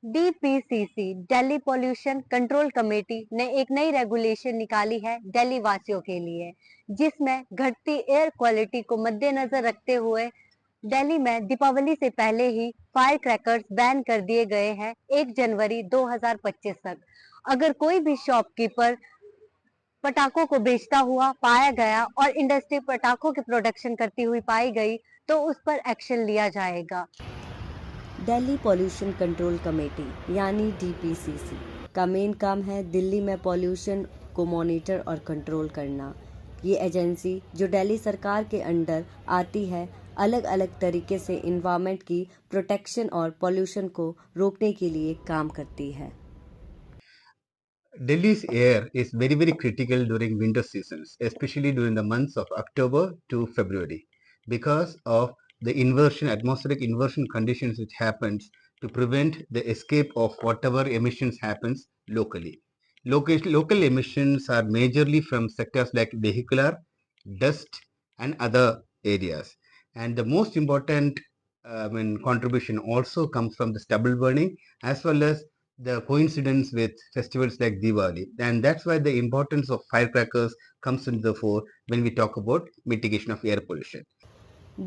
DPCC Delhi pollution control committee ने एक नई रेगुलेशन निकाली है दिल्ली वासियों के लिए, जिसमें घटती एयर क्वालिटी को मद्देनजर रखते हुए दिल्ली में दीपावली से पहले ही फायर क्रैकर्स बैन कर दिए गए हैं 1 जनवरी 2025 तक। अगर कोई भी शॉपकीपर पटाखों को बेचता हुआ पाया गया और इंडस्ट्री पटाखों की प्रोडक्शन करती हुई पाई गई तो उस पर एक्शन लिया जाएगा। दिल्ली पॉल्यूशन कंट्रोल कमेटी यानी डीपीसीसी का मेन काम है दिल्ली में पॉल्यूशन को मॉनिटर और कंट्रोल करना। ये एजेंसी जो दिल्ली सरकार के अंडर आती है, अलग अलग तरीके से इन्वायरमेंट की प्रोटेक्शन और पॉल्यूशन को रोकने के लिए काम करती है। Delhi's air is very critical during winter seasons, especially during the months of October to February, because of the atmospheric inversion conditions which happens to prevent the escape of whatever emissions happens locally. Local emissions are majorly from sectors like vehicular, dust and other areas. And the most important contribution also comes from the stubble burning as well as the coincidence with festivals like Diwali, and that's why the importance of firecrackers comes into the fore when we talk about mitigation of air pollution.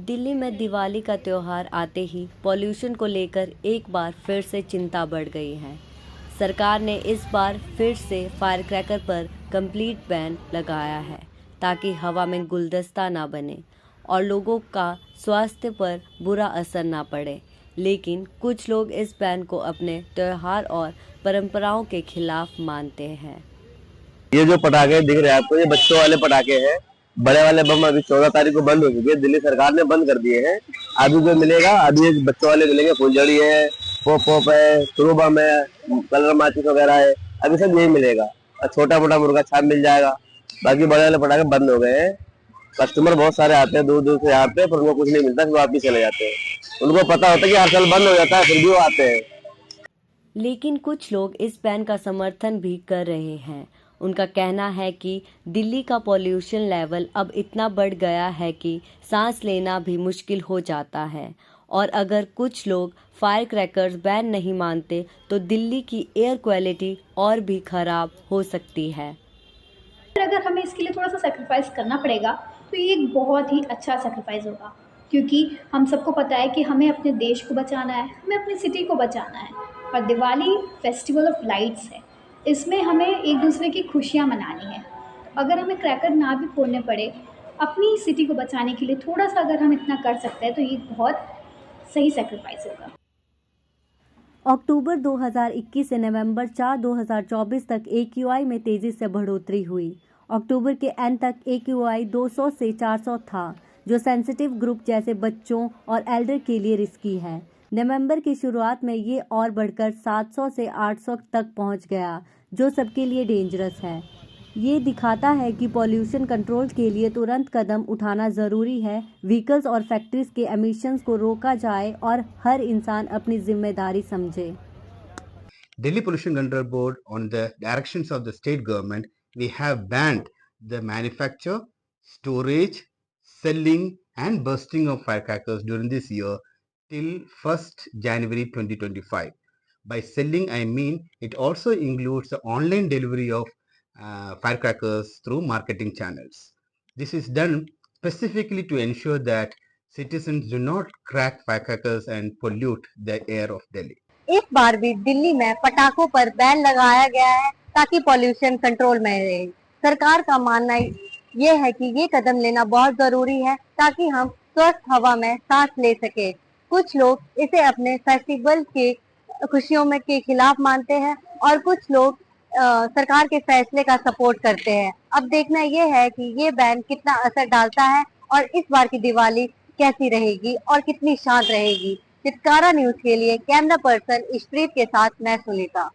Delhi में दिवाली का त्योहार आते ही pollution को लेकर एक बार फिर से चिंता बढ़ गई है। सरकार ने इस बार फिर से फायरक्रैकर पर कंप्लीट बैन लगाया है ताकि हवा में गुलदस्ता ना बने और लोगों का स्वास्थ्य पर बुरा असर ना पड़े। लेकिन कुछ लोग इस बैन को अपने त्योहार और परंपराओं के खिलाफ मानते हैं। ये जो पटाखे दिख रहे हैं आपको, ये बच्चों वाले पटाखे हैं। बड़े वाले बम अभी 14 तारीख को बंद हो चुके हैं, दिल्ली सरकार ने बंद कर दिए हैं। अभी जो मिलेगा, अभी एक बच्चों वाले मिलेंगे, फुलझड़ी है, पॉप पॉप है, थ्रू बम है, कलर माचिस वगैरह है, अभी सब यही मिलेगा। और छोटा मोटा मुर्गा छाप मिल जाएगा। बाकी बड़े वाले पटाखे बंद हो गए हैं। कस्टमर बहुत सारे आते हैं दूर दूर से यहाँ पे, पर उनको कुछ नहीं मिलता, फिर वापिस चले जाते हैं। उनको पता होता है कि हर साल बंद हो जाता है, फिर भी वो आते हैं। लेकिन कुछ लोग इस बैन का समर्थन भी कर रहे हैं। उनका कहना है कि दिल्ली का पॉल्यूशन लेवल अब इतना बढ़ गया है कि सांस लेना भी मुश्किल हो जाता है और अगर कुछ लोग फायर क्रैकर्स बैन नहीं मानते तो दिल्ली की एयर क्वालिटी और भी खराब हो सकती है। अगर हमें इसके लिए थोड़ा सा सेक्रीफाइस करना पड़ेगा तो ये एक बहुत ही अच्छा सेक्रीफाइस होगा, क्योंकि हम सबको पता है कि हमें अपने देश को बचाना है, हमें अपनी सिटी को बचाना है। और दिवाली फेस्टिवल ऑफ लाइट्स है, इसमें हमें एक दूसरे की खुशियाँ मनानी है। अगर हमें क्रैकर ना भी फोड़ने पड़े, अपनी सिटी को बचाने के लिए थोड़ा सा अगर हम इतना कर सकते हैं तो ये बहुत सही सेक्रीफाइस होगा। अक्टूबर 2021 से नवंबर 4, 2024 तक AQI में तेजी से बढ़ोतरी हुई। अक्टूबर के एंड तक AQI 200 से 400 था, जो सेंसिटिव ग्रुप जैसे बच्चों और एल्डर के लिए रिस्की है। नवंबर की शुरुआत में ये और बढ़कर 700 से 800 तक पहुंच गया, जो सबके लिए डेंजरस है। ये दिखाता है कि पॉल्यूशन कंट्रोल के लिए तुरंत कदम उठाना ज़रूरी है। व्हीकल्स और फैक्ट्रीज के एमिशंस को रोका जाए और हर इंसान अपनी जिम्मेदारी समझे। Delhi Pollution Control Board, on the directions of the state government, we have banned the manufacture, storage, selling and bursting of firecrackers during this year till 1st January 2025. By selling, I mean it also includes the online delivery of firecrackers through marketing channels. This is done specifically to ensure that citizens do not crack firecrackers and pollute the air of Delhi. इस बार भी दिल्ली में पटाखों पर ban लगाया गया है ताकि pollution control में रहे। सरकार का मानना ये है कि ये कदम लेना बहुत जरूरी है ताकि हम स्वस्थ हवा में सांस ले सके। कुछ लोग इसे अपने फेस्टिवल के खुशियों में के खिलाफ मानते हैं और कुछ लोग सरकार के फैसले का सपोर्ट करते हैं। अब देखना ये है कि ये बैन कितना असर डालता है और इस बार की दिवाली कैसी रहेगी और कितनी शांत रहेगी। चित्कारा न्यूज के लिए कैमरा पर्सन इशप्रीत के साथ मैं सुनीता।